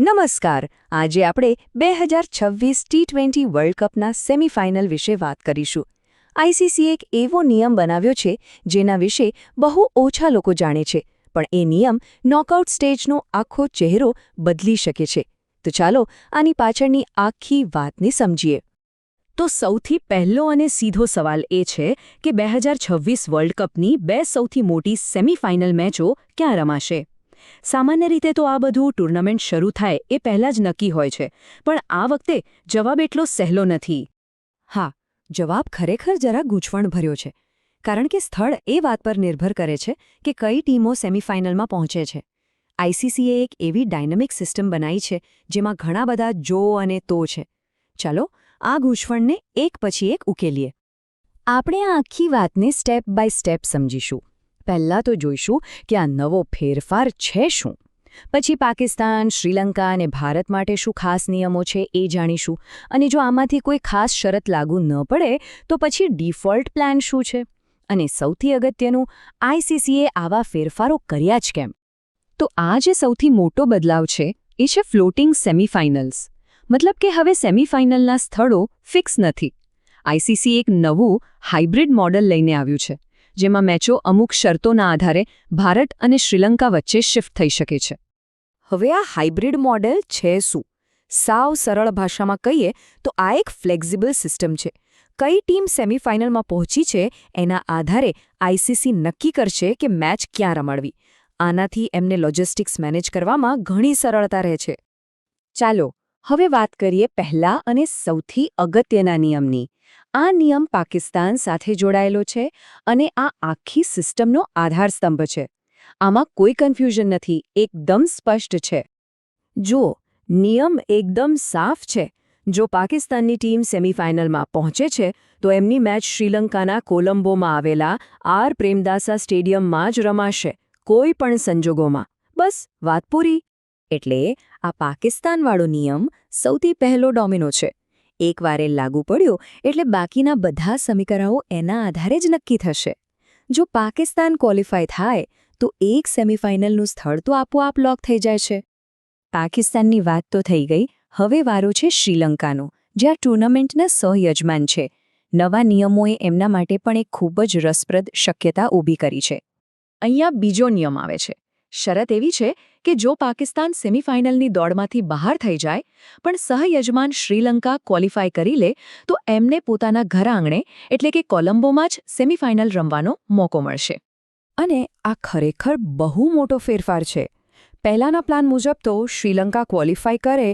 નમસ્કાર. આજે આપણે 2026 ટી20 વર્લ્ડ કપના સેમીફાઇનલ વિશે વાત કરીશું. આઈસીસીએ એક એવો નિયમ બનાવ્યો છે જેના વિશે બહુ ઓછા લોકો જાણે છે, પણ એ નિયમ નોકઆઉટ સ્ટેજનો આખો ચહેરો બદલી શકે છે. તો ચાલો આની પાછળની આખી વાતને સમજીએ. તો સૌથી પહેલો અને સીધો સવાલ એ છે કે 2026 વર્લ્ડ કપની બે સૌથી મોટી સેમીફાઇનલ મેચો ક્યાં રમાશે? સામાન્ય રીતે તો આ બધું ટુર્નામેન્ટ શરૂ થાય એ પહેલાં જ નક્કી હોય છે, પણ આ વખતે જવાબ એટલો સહેલો નથી. હા, જવાબ ખરેખર જરા ગૂંચવણભર્યો છે, કારણ કે સ્થળ એ વાત પર નિર્ભર કરે છે કે કઈ ટીમો સેમીફાઇનલમાં પહોંચે છે. આઈસીસીએ એક એવી ડાયનેમિક સિસ્ટમ બનાવી છે જેમાં ઘણા બધા જો અને તો છે. ચાલો આ ગૂંચવણને એક પછી એક ઉકેલીએ. આપણે આ આખી વાતને સ્ટેપ બાય સ્ટેપ સમજીશું. પહેલાં તો જોઈશું કે આ નવો ફેરફાર છે શું. પછી પાકિસ્તાન, શ્રીલંકા અને ભારત માટે શું ખાસ નિયમો છે એ જાણીશું, અને જો આમાંથી કોઈ ખાસ શરત લાગુ ન પડે તો પછી ડિફોલ્ટ પ્લાન શું છે, અને સૌથી અગત્યનું, આઈસીસીએ આવા ફેરફારો કર્યા જ કેમ. તો આ જે સૌથી મોટો બદલાવ છે એ છે ફ્લોટિંગ સેમીફાઇનલ્સ. મતલબ કે હવે સેમીફાઇનલના સ્થળો ફિક્સ નથી. આઈસીસી એક નવું હાઇબ્રિડ મોડલ લઈને આવ્યું છે, જેમાં મેચો અમુક શરતોના આધારે ભારત અને શ્રીલંકા વચ્ચે શિફ્ટ થઈ શકે છે. હવે આ હાઇબ્રિડ મોડેલ છે શું? સાવ સરળ ભાષામાં કહીએ તો આ એક ફ્લેક્સિબલ સિસ્ટમ છે. કઈ ટીમ સેમીફાઇનલમાં પહોંચી છે એના આધારે આઈસીસી નક્કી કરશે કે મેચ ક્યાં રમાડવી. આનાથી એમને લોજિસ્ટિક્સ મેનેજ કરવામાં ઘણી સરળતા રહે છે. ચાલો હવે વાત કરીએ પહેલા અને સૌથી અગત્યના નિયમની. આ નિયમ પાકિસ્તાન સાથે જોડાયેલો છે અને આ આખી સિસ્ટમનો આધારસ્તંભ છે. આમાં કોઈ કન્ફ્યુઝન નથી, એકદમ સ્પષ્ટ છે. જુઓ, નિયમ એકદમ સાફ છે. જો પાકિસ્તાનની ટીમ સેમીફાઇનલમાં પહોંચે છે તો એમની મેચ શ્રીલંકાના કોલંબોમાં આવેલા આર પ્રેમદાસા સ્ટેડિયમમાં જ રમાશે, કોઈ પણ સંજોગોમાં. બસ વાત પૂરી. એટલે આ પાકિસ્તાનવાળો નિયમ સૌથી પહેલો ડોમિનો છે. એકવાર એ લાગુ પડ્યો એટલે બાકીના બધા સમીકરણો એના આધારે જ નક્કી થશે. જો પાકિસ્તાન ક્વોલિફાય થાય તો એક સેમીફાઇનલનું સ્થળ તો આપોઆપ લોક થઈ જાય છે. પાકિસ્તાનની વાત તો થઈ ગઈ. હવે વારો છે શ્રીલંકાનો, જે આ ટુર્નામેન્ટના સહયજમાન છે. નવા નિયમોએ એમના માટે પણ એક ખૂબ જ રસપ્રદ શક્યતા ઊભી કરી છે. અહીંયા બીજો નિયમ આવે છે. શરત એવી છે કે જો પાકિસ્તાન સેમીફાઇનલની દોડમાંથી બહાર થઈ જાય પણ સહયજમાન શ્રીલંકા ક્વોલિફાય કરી લે તો એમને પોતાના ઘર આંગણે એટલે કે કોલંબોમાં જ સેમીફાઇનલ રમવાનો મોકો મળશે. અને આ ખરેખર બહુ મોટો ફેરફાર છે. પહેલાના પ્લાન મુજબ તો શ્રીલંકા ક્વોલિફાય કરે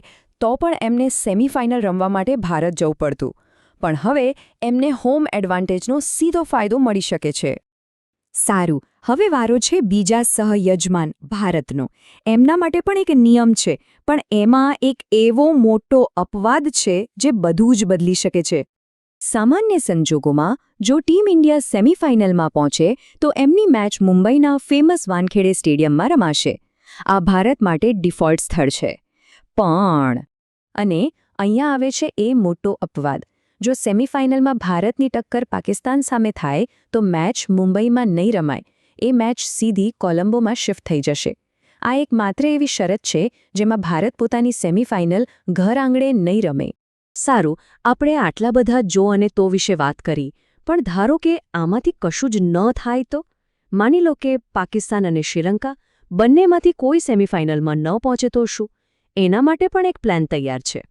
તો પણ એમને સેમીફાઇનલ રમવા માટે ભારત જવું પડતું, પણ હવે એમને હોમ એડવાન્ટેજનો સીધો ફાયદો મળી શકે છે. સારું, હવે વારો છે બીજા સહયજમાન ભારતનો. એમના માટે પણ એક નિયમ છે, પણ એમાં એક એવો મોટો અપવાદ છે જે બધું જ બદલી શકે છે. સામાન્ય સંજોગોમાં જો ટીમ ઇન્ડિયા સેમીફાઇનલમાં પહોંચે તો એમની મેચ મુંબઈના ફેમસ વાનખેડે સ્ટેડિયમમાં રમાશે. આ ભારત માટે ડિફોલ્ટ સ્થળ છે. પણ અને અહીંયા આવે છે એ મોટો અપવાદ. જો સેમીફાઇનલમાં ભારતની ટક્કર પાકિસ્તાન સામે થાય તો મેચ મુંબઈમાં નહીં રમાય. એ મેચ સીધી કોલંબોમાં શિફ્ટ થઈ જશે. આ એક માત્ર એવી શરત છે જેમાં ભારત પોતાની સેમીફાઇનલ ઘર આંગણે નહીં રમે. સારું, આપણે આટલા બધા જો અને તો વિશે વાત કરી, પણ ધારો કે આમાંથી કશું જ ન થાય તો? માની લો કે પાકિસ્તાન અને શ્રીલંકા બંનેમાંથી કોઈ સેમીફાઇનલમાં ન પહોંચે તો શું? એના માટે પણ એક પ્લાન તૈયાર છે.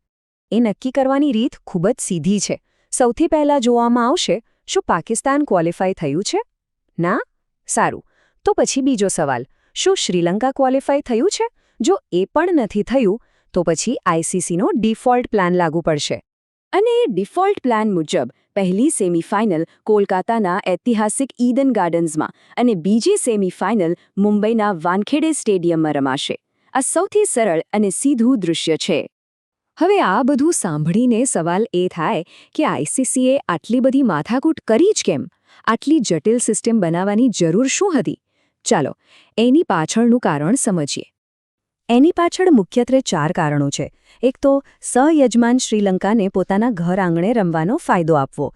એ નક્કી કરવાની રીત ખૂબ જ સીધી છે. સૌથી પહેલાં જોવામાં આવશે શું પાકિસ્તાન ક્વોલિફાય થયું છે? ના? સારું, તો પછી બીજો સવાલ, શું શ્રીલંકા ક્વોલિફાય થયું છે? જો એ પણ નથી થયું તો પછી આઈસીસીનો ડિફોલ્ટ પ્લાન લાગુ પડશે. અને એ ડિફોલ્ટ પ્લાન મુજબ પહેલી સેમીફાઇનલ કોલકાતાના ઐતિહાસિક ઈડન ગાર્ડન્સમાં અને બીજી સેમીફાઇનલ મુંબઈના વાનખેડે સ્ટેડિયમમાં રમાશે. આ સૌથી સરળ અને સીધું દૃશ્ય છે. હવે આ બધું સાંભળીને સવાલ એ થાય કે આઈસીસીએ આટલી બધી માથાકૂટ કરી જ કેમ? આટલી જટિલ સિસ્ટમ બનાવવાની જરૂર શું હતી? ચાલો એની પાછળનું કારણ સમજીએ. એની પાછળ મુખ્યત્વે 4 કારણો છે. એક તો સહયજમાન શ્રીલંકાને પોતાના ઘર આંગણે રમવાનો ફાયદો આપવો.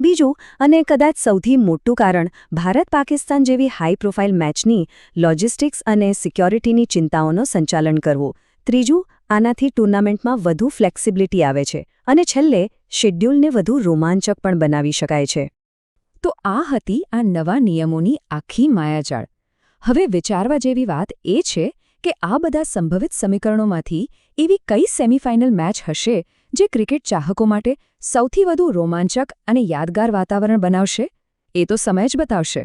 બીજું અને કદાચ સૌથી મોટું કારણ, ભારત પાકિસ્તાન જેવી હાઈ પ્રોફાઇલ મેચની લોજિસ્ટિક્સ અને સિક્યોરિટીની ચિંતાઓનું સંચાલન કરવું. ત્રીજું, આનાથી ટુર્નામેન્ટમાં વધુ ફ્લેક્સિબિલિટી આવે છે અને છેલ્લે શેડ્યુલને વધુ રોમાંચક પણ બનાવી શકાય છે. તો આ હતી આ નવા નિયમોની આખી માયાજાળ. હવે વિચારવા જેવી વાત એ છે કે આ બધા સંભવિત સમીકરણોમાંથી એવી કઈ સેમીફાઇનલ મેચ હશે જે ક્રિકેટ ચાહકો માટે સૌથી વધુ રોમાંચક અને યાદગાર વાતાવરણ બનાવશે? એ તો સમય જ બતાવશે.